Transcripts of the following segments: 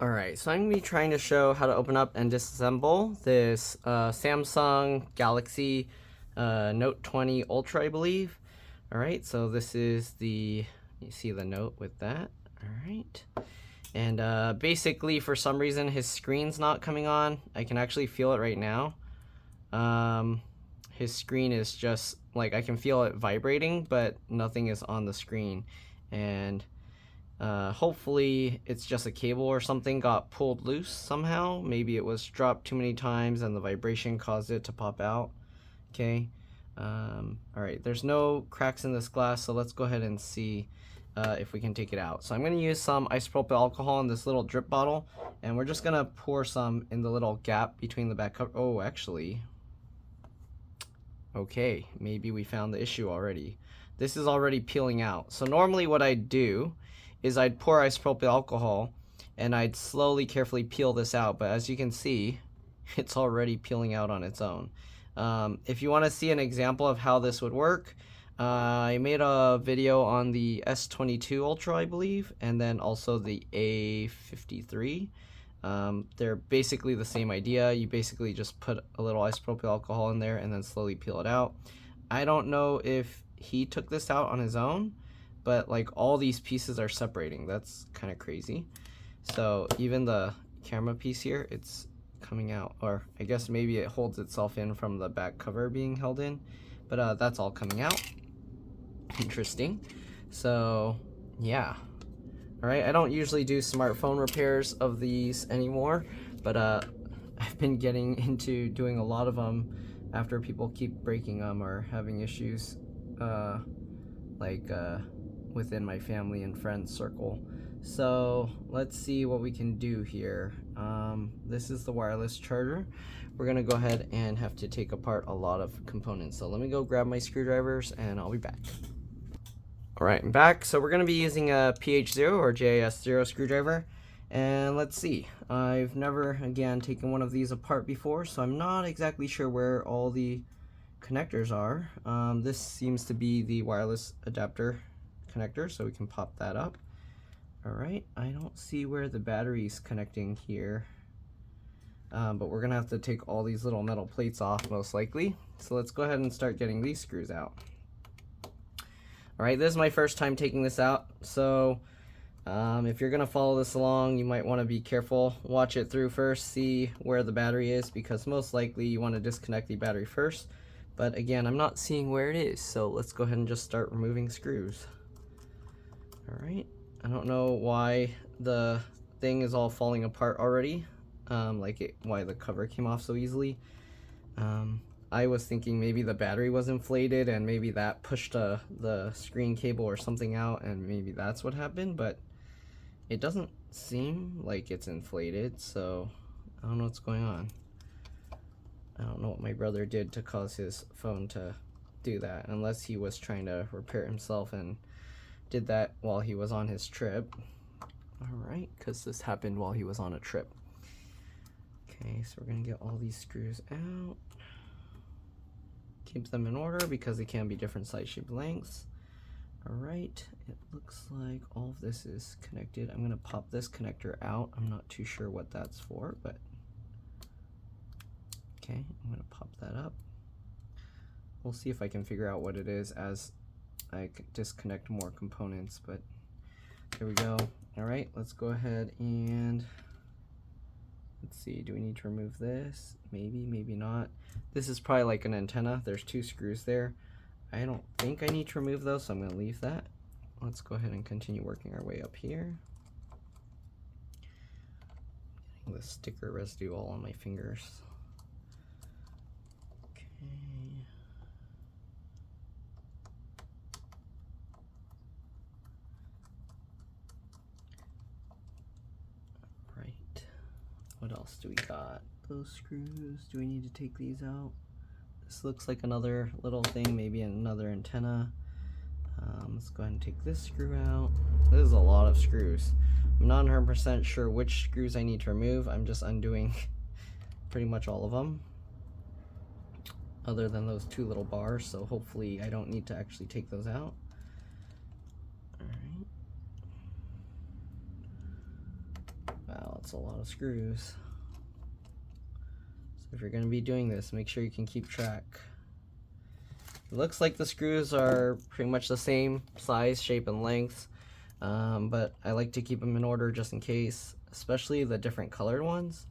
Alright, so I'm going to be trying to show how to open up and disassemble this Samsung Galaxy Note 20 Ultra, I believe. Alright, so this is you see the Note with that. Alright. And basically, for some reason, his screen's not coming on. I can actually feel it right now. His screen is just, like, I can feel it vibrating, but nothing is on the screen. And hopefully it's just a cable or something got pulled loose somehow. Maybe it was dropped too many times and the vibration caused it to pop out. Okay. Alright, there's no cracks in this glass, so let's go ahead and see if we can take it out. So I'm going to use some isopropyl alcohol in this little drip bottle, and we're just going to pour some in the little gap between the back cover. Oh, actually, okay, maybe we found the issue already. This is already peeling out. So normally what I'd do is I'd pour isopropyl alcohol and I'd slowly, carefully peel this out. But as you can see, it's already peeling out on its own. If you want to see an example of how this would work, I made a video on the S22 Ultra, I believe, and then also the A53. They're basically the same idea. You basically just put a little isopropyl alcohol in there and then slowly peel it out. I don't know if he took this out on his own, but like all these pieces are separating. That's kind of crazy. So even the camera piece here, it's coming out, or I guess maybe it holds itself in from the back cover being held in, but that's all coming out. Interesting. So yeah. Alright, I don't usually do smartphone repairs of these anymore, but I've been getting into doing a lot of them after people keep breaking them or having issues within my family and friends circle. So let's see what we can do here. This is the wireless charger. We're gonna go ahead and have to take apart a lot of components. So let me go grab my screwdrivers and I'll be back. Alright, I'm back. So we're going to be using a PH0 or JIS0 screwdriver. And let's see. I've never, again, taken one of these apart before, so I'm not exactly sure where all the connectors are. This seems to be the wireless adapter connector, so we can pop that up. Alright, I don't see where the battery's connecting here. But we're going to have to take all these little metal plates off, most likely. So let's go ahead and start getting these screws out. Alright, this is my first time taking this out, so if you're going to follow this along, you might want to be careful. Watch it through first, see where the battery is, because most likely you want to disconnect the battery first. But again, I'm not seeing where it is, so let's go ahead and just start removing screws. Alright, I don't know why the thing is all falling apart already, why the cover came off so easily. I was thinking maybe the battery was inflated and maybe that pushed the screen cable or something out, and maybe that's what happened, but it doesn't seem like it's inflated, so I don't know what's going on. I don't know what my brother did to cause his phone to do that, unless he was trying to repair it himself and did that while he was on his trip. Alright, because this happened while he was on a trip. Okay, so we're going to get all these screws out. Keep them in order because they can be different size, shape, lengths. Alright, it looks like all of this is connected. I'm going to pop this connector out. I'm not too sure what that's for, but okay, I'm going to pop that up. We'll see if I can figure out what it is as I disconnect more components, but there we go. Alright, let's go ahead and let's see, do we need to remove this? Maybe, maybe not. This is probably like an antenna. There's two screws there. I don't think I need to remove those, so I'm going to leave that. Let's go ahead and continue working our way up here. Getting the sticker residue all on my fingers. Okay. Right. What else do we got? Those screws. Do we need to take these out? This looks like another little thing, maybe another antenna. Let's go ahead and take this screw out. This is a lot of screws. I'm not 100% sure which screws I need to remove. I'm just undoing pretty much all of them, other than those two little bars, so hopefully I don't need to actually take those out. Alright. Wow, That's a lot of screws. So if you're going to be doing this, make sure you can keep track. It looks like the screws are pretty much the same size, shape, and length, but I like to keep them in order just in case, especially the different colored ones.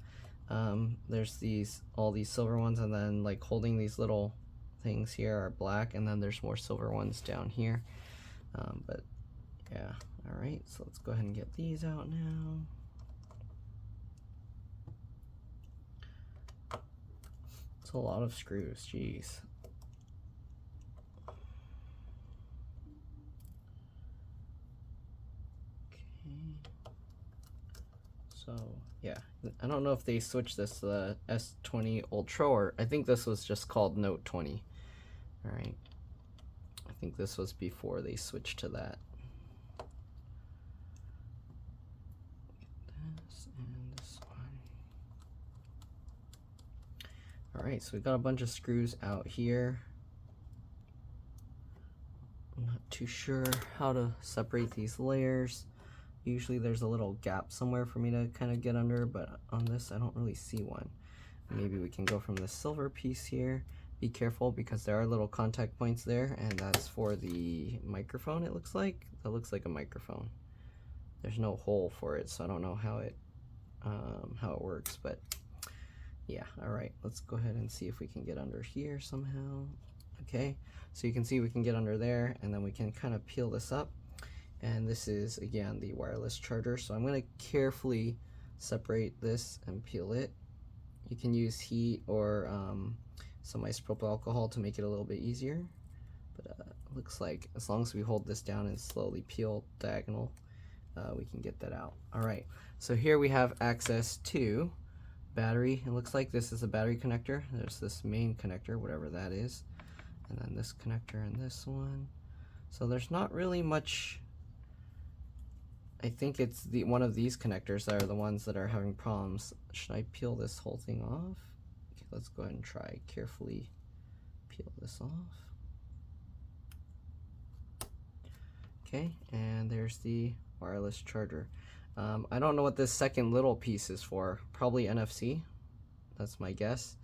There's all these silver ones, and then like holding these little things here are black, and then there's more silver ones down here. But yeah, all right, so let's go ahead and get these out now. It's a lot of screws, jeez. So yeah, I don't know if they switched this to the S20 Ultra, or I think this was just called Note 20. All right, I think this was before they switched to that. This and this one. All right, so we got a bunch of screws out here. I'm not too sure how to separate these layers. Usually there's a little gap somewhere for me to kind of get under, but on this I don't really see one. Maybe we can go from the silver piece here. Be careful because there are little contact points there, and that's for the microphone. It looks like that looks like a microphone. There's no hole for it, so I don't know how it works, but yeah. All right, let's go ahead and see if we can get under here somehow. Okay, so you can see we can get under there, and then we can kind of peel this up. And this is, again, the wireless charger. So I'm going to carefully separate this and peel it. You can use heat or some isopropyl alcohol to make it a little bit easier. But it looks like as long as we hold this down and slowly peel diagonal, we can get that out. All right, so here we have access to battery. It looks like this is a battery connector. There's this main connector, whatever that is. And then this connector and this one. So there's not really much. I think it's one of these connectors that are the ones that are having problems. Should I peel this whole thing off? Okay, let's go ahead and try carefully peel this off. Okay, and there's the wireless charger. I don't know what this second little piece is for. Probably NFC. That's my guess.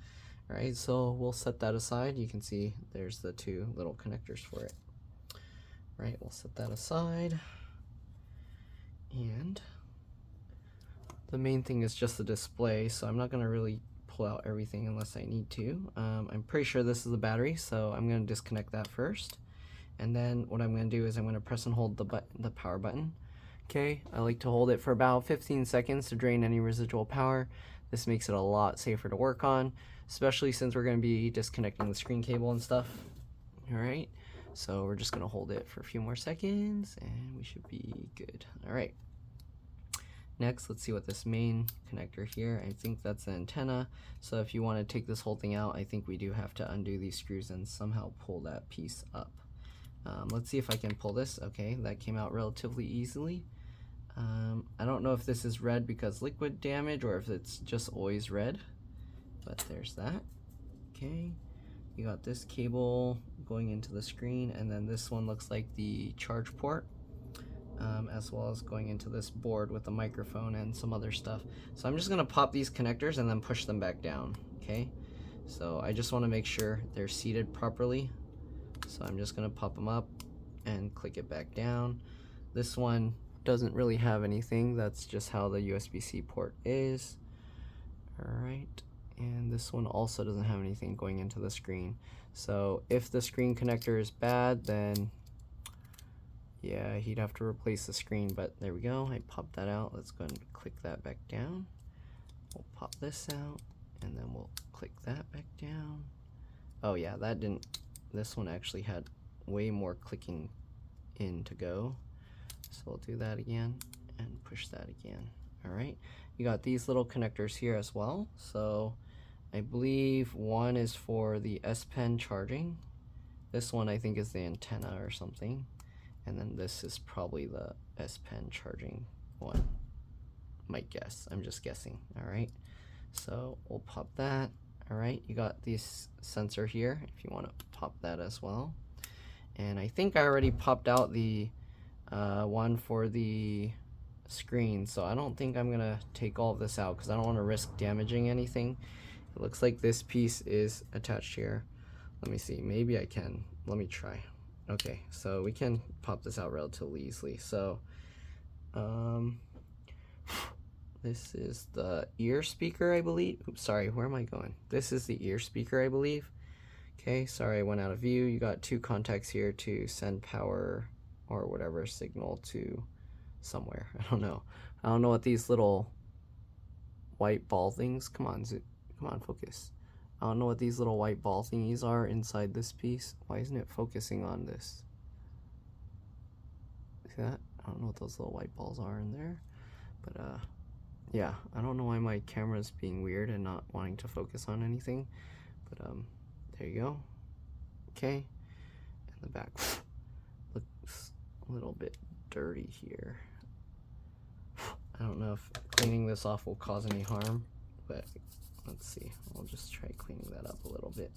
All right, so we'll set that aside. You can see there's the two little connectors for it. All right, we'll set that aside. And the main thing is just the display, so I'm not going to really pull out everything unless I need to. I'm pretty sure this is the battery, so I'm going to disconnect that first. And then what I'm going to do is I'm going to press and hold the power button. Okay, I like to hold it for about 15 seconds to drain any residual power. This makes it a lot safer to work on, especially since we're going to be disconnecting the screen cable and stuff. All right, so we're just going to hold it for a few more seconds and we should be good. All right. Next, let's see what this main connector here, I think that's the antenna. So if you want to take this whole thing out, I think we do have to undo these screws and somehow pull that piece up. Let's see if I can pull this. Okay, that came out relatively easily. I don't know if this is red because liquid damage or if it's just always red, but there's that. Okay, you got this cable going into the screen, and then this one looks like the charge port. As well as going into this board with the microphone and some other stuff. So I'm just going to pop these connectors and then push them back down. Okay, so I just want to make sure they're seated properly. So I'm just going to pop them up and click it back down. This one doesn't really have anything. That's just how the USB-C port is. Alright, and this one also doesn't have anything going into the screen. So if the screen connector is bad, then yeah, he'd have to replace the screen, but there we go. I popped that out. Let's go ahead and click that back down. We'll pop this out, and then we'll click that back down. Oh yeah, that didn't, this one actually had way more clicking in to go. So we'll do that again and push that again. All right, you got these little connectors here as well. So I believe one is for the S Pen charging. This one I think is the antenna or something. And then this is probably the S Pen charging one. Might guess, I'm just guessing. All right, so we'll pop that. All right, you got this sensor here if you want to pop that as well. And I think I already popped out the one for the screen, so I don't think I'm gonna take all of this out because I don't want to risk damaging anything. It looks like this piece is attached here. Let me see, maybe I can. Let me try. Okay, so we can pop this out relatively easily. So this is the ear speaker, I believe. Oops, sorry, where am I going? This is the ear speaker, I believe. Okay, sorry, I went out of view. You got two contacts here to send power or whatever signal to somewhere. I don't know. I don't know what these little white ball things. Come on, focus. I don't know what these little white ball thingies are inside this piece. Why isn't it focusing on this? See that? I don't know what those little white balls are in there. But yeah, I don't know why my camera's being weird and not wanting to focus on anything. But there you go. Okay. And the back looks a little bit dirty here. I don't know if cleaning this off will cause any harm, but let's see. I'll just try cleaning that up a little bit.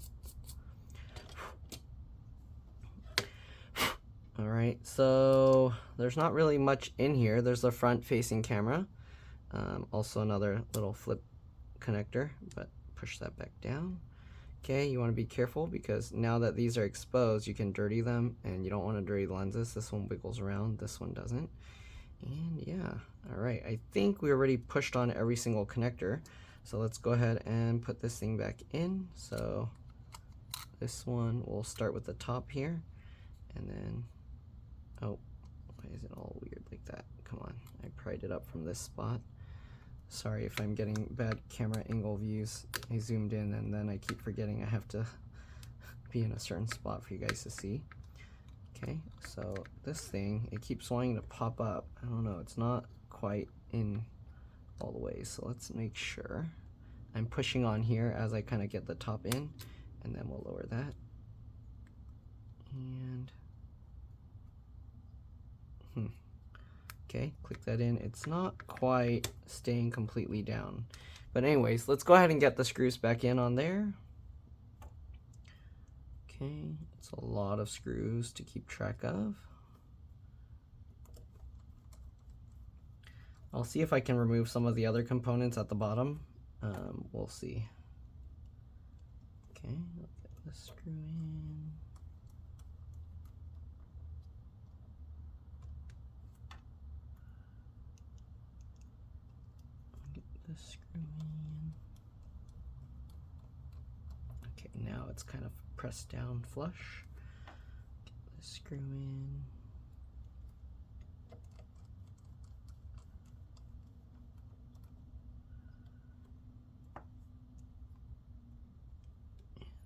All right, so there's not really much in here. There's a front-facing camera. Also another little flip connector, but push that back down. Okay, you want to be careful because now that these are exposed, you can dirty them, and you don't want to dirty the lenses. This one wiggles around, this one doesn't. And yeah, all right, I think we already pushed on every single connector. So let's go ahead and put this thing back in. So this one, we'll start with the top here, and then, oh, why is it all weird like that? Come on, I pried it up from this spot. Sorry if I'm getting bad camera angle views. I zoomed in and then I keep forgetting I have to be in a certain spot for you guys to see. Okay, so this thing, it keeps wanting to pop up. I don't know, it's not quite in all the way, so let's make sure. I'm pushing on here as I kind of get the top in, and then we'll lower that. And okay, click that in. It's not quite staying completely down. But anyways, let's go ahead and get the screws back in on there. Okay, it's a lot of screws to keep track of. I'll see if I can remove some of the other components at the bottom. We'll see. Okay, I'll get the screw in. Get the screw in. Okay, now it's kind of pressed down flush. Get the screw in.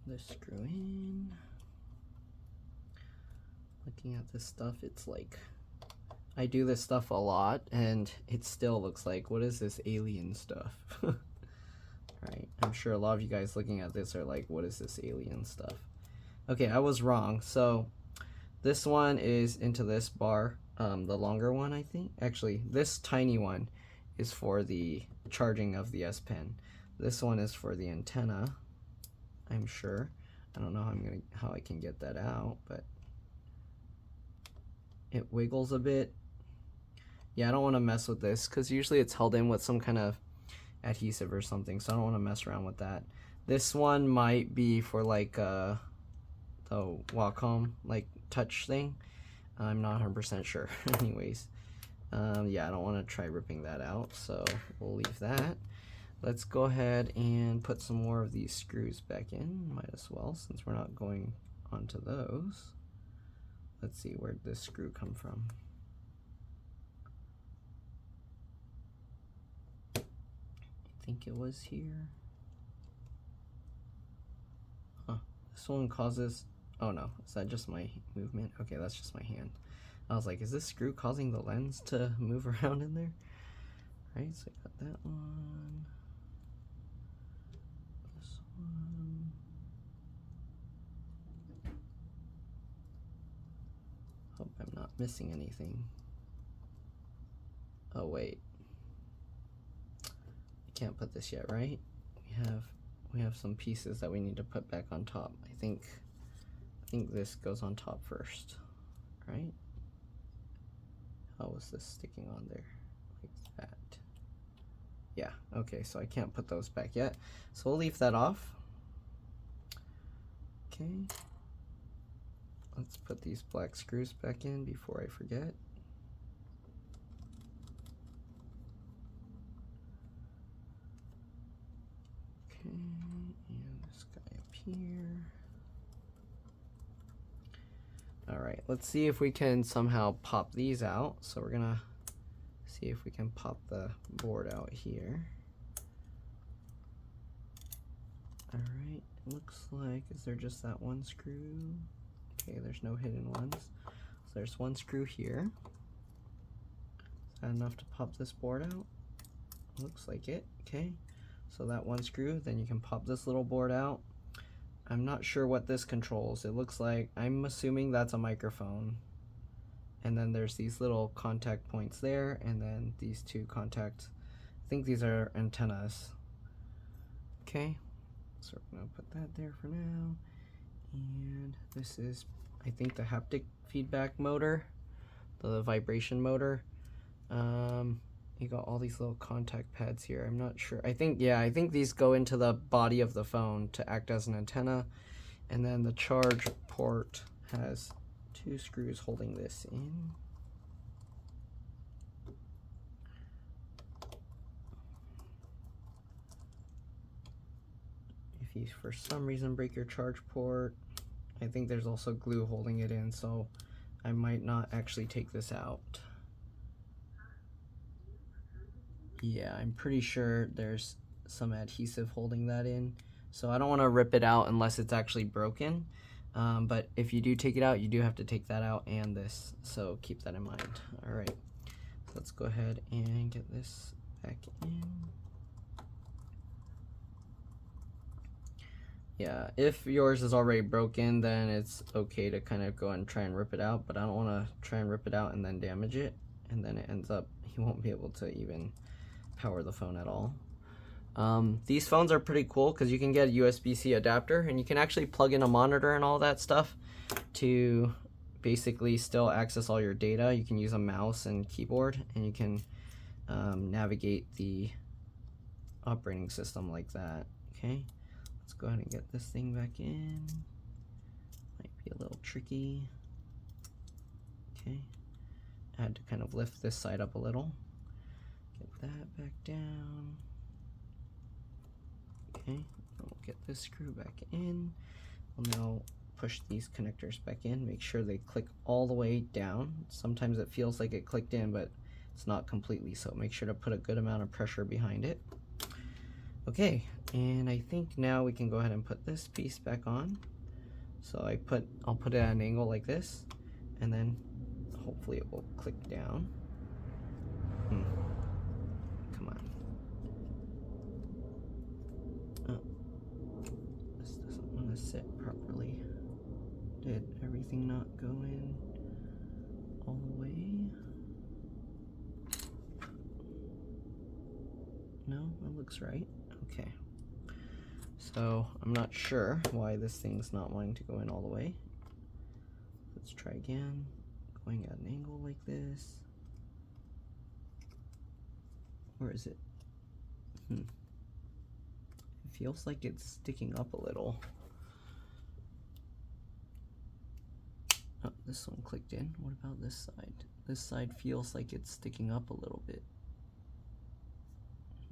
The screw in. Looking at this stuff, it's like I do this stuff a lot and it still looks like, what is this alien stuff? Right, I'm sure a lot of you guys looking at this are like, what is this alien stuff? Okay, I was wrong. So this one is into this bar, the longer one, I think. Actually, this tiny one is for the charging of the S Pen. This one is for the antenna, I'm sure. I don't know how I can get that out, but it wiggles a bit. Yeah, I don't want to mess with this because usually it's held in with some kind of adhesive or something, so I don't want to mess around with that. This one might be for like the Wacom like touch thing. I'm not 100% sure. Anyways, yeah, I don't want to try ripping that out, so we'll leave that. Let's go ahead and put some more of these screws back in. Might as well, since we're not going onto those. Let's see, where'd this screw come from? I think it was here. Huh, this one causes, oh no, is that just my movement? Okay, that's just my hand. I was like, is this screw causing the lens to move around in there? Right, so I got that one. This one. Hope I'm not missing anything. Oh wait, I can't put this yet, right? We have some pieces that we need to put back on top. I think this goes on top first, right? How was this sticking on there? Yeah, okay, so I can't put those back yet. So we'll leave that off. Okay. Let's put these black screws back in before I forget. Okay, and this guy up here. All right, let's see if we can somehow pop these out. So we're gonna see if we can pop the board out here. All right, it looks like, is there just that one screw? Okay, there's no hidden ones. So there's one screw here. Is that enough to pop this board out? Looks like it. Okay, so that one screw, then you can pop this little board out. I'm not sure what this controls. It looks like, I'm assuming that's a microphone. And then there's these little contact points there, and then these two contacts. I think these are antennas. Okay, so we're gonna put that there for now. And this is, I think, the haptic feedback motor, the vibration motor. You got all these little contact pads here. I'm not sure. I think, yeah, I think these go into the body of the phone to act as an antenna. And then the charge port has two screws holding this in. If you, for some reason, break your charge port, I think there's also glue holding it in, so I might not actually take this out. Yeah, I'm pretty sure there's some adhesive holding that in, so I don't want to rip it out unless it's actually broken. But if you do take it out, you do have to take that out and this, so keep that in mind. All right, so let's go ahead and get this back in. Yeah, if yours is already broken, then it's okay to kind of go and try and rip it out, but I don't want to try and rip it out and then damage it, and then it ends up, you won't be able to even power the phone at all. These phones are pretty cool because you can get a USB-C adapter, and you can actually plug in a monitor and all that stuff to basically still access all your data. You can use a mouse and keyboard, and you can navigate the operating system like that. Okay, let's go ahead and get this thing back in. Might be a little tricky. Okay, I had to kind of lift this side up a little. Get that back down. Okay, we'll get this screw back in. We'll now push these connectors back in. Make sure they click all the way down. Sometimes it feels like it clicked in, but it's not completely, so make sure to put a good amount of pressure behind it. Okay, and I think now we can go ahead and put this piece back on. So I'll put it at an angle like this, and then hopefully it will click down. Come on. Oh, this doesn't want to sit properly. Did everything not go in all the way? No, it looks right. Okay. So I'm not sure why this thing's not wanting to go in all the way. Let's try again. Going at an angle like this. Or is it? It feels like it's sticking up a little. Oh, this one clicked in. What about this side? This side feels like it's sticking up a little bit.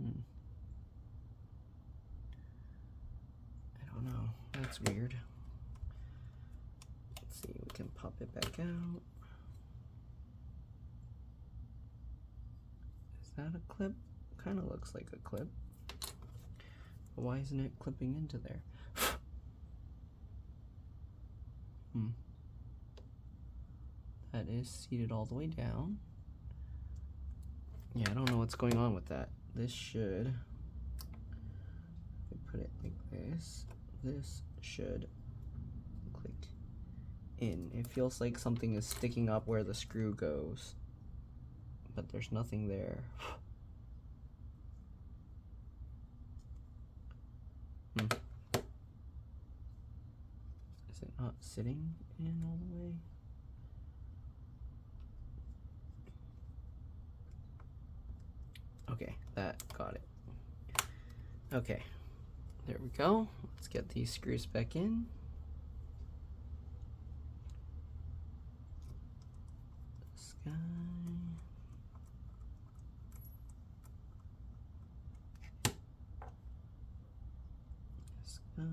I don't know. That's weird. Let's see, we can pop it back out. Is that a clip? Kind of looks like a clip. But why isn't it clipping into there? That is seated all the way down. Yeah, I don't know what's going on with that. This should, if we put it like this, this should click in. It feels like something is sticking up where the screw goes, but there's nothing there. Is it not sitting in all the way? Okay, that got it. Okay, there we go. Let's get these screws back in. This guy. This guy.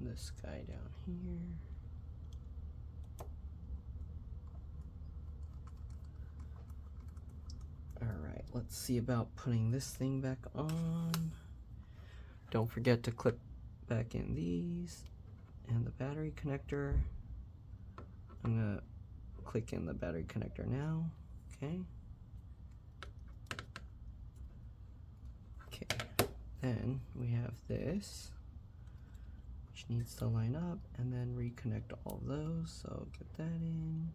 This guy down here. Alright, let's see about putting this thing back on. Don't forget to clip back in these and the battery connector. I'm gonna click in the battery connector now. Okay. Okay, then we have this, which needs to line up, and then reconnect all of those. So get that in,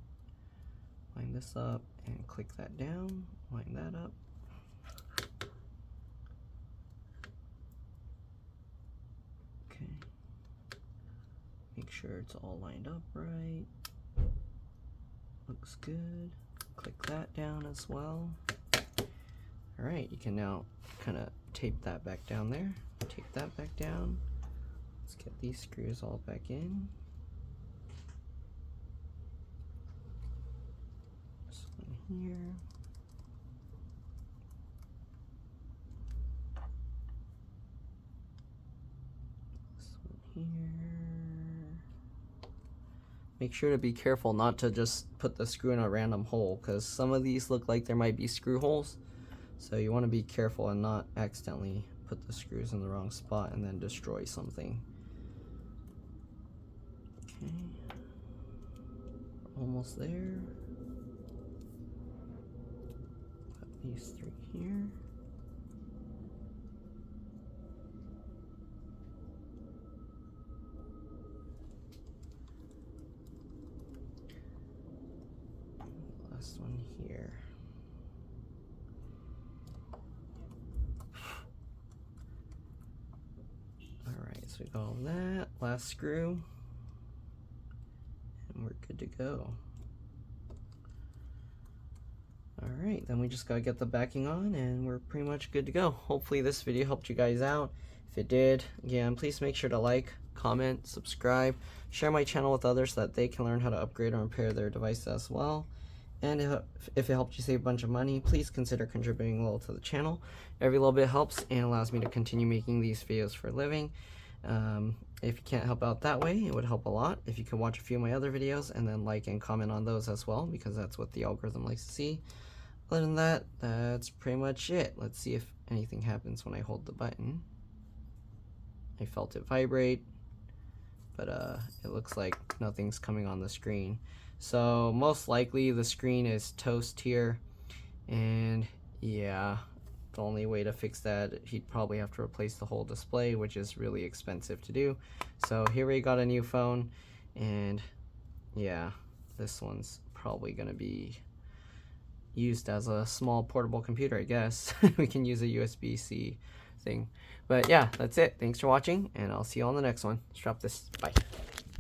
line this up, and click that down, line that up. Okay, make sure it's all lined up right. Looks good. Click that down as well. All right, you can now kind of tape that back down there. Tape that back down. Let's get these screws all back in. This one here. This one here. Make sure to be careful not to just put the screw in a random hole, because some of these look like there might be screw holes. So you want to be careful and not accidentally put the screws in the wrong spot and then destroy something. Okay, almost there. Got these three here. Last one here. Alright, so we got all that. Last screw. And we're good to go. Alright, then we just gotta get the backing on and we're pretty much good to go. Hopefully this video helped you guys out. If it did, again, please make sure to like, comment, subscribe, share my channel with others so that they can learn how to upgrade or repair their device as well. And if it helped you save a bunch of money, please consider contributing a little to the channel. Every little bit helps and allows me to continue making these videos for a living. If you can't help out that way, it would help a lot if you could watch a few of my other videos and then like and comment on those as well, because that's what the algorithm likes to see. Other than that, that's pretty much it. Let's see if anything happens when I hold the button. I felt it vibrate, but it looks like nothing's coming on the screen. So most likely the screen is toast here, and yeah, the only way to fix that, he'd probably have to replace the whole display, which is really expensive to do. So here we got a new phone, and yeah, this one's probably gonna be used as a small portable computer, I guess. We can use a USB-C thing. But yeah, that's it. Thanks for watching, and I'll see you on the next one. Let's drop this. Bye.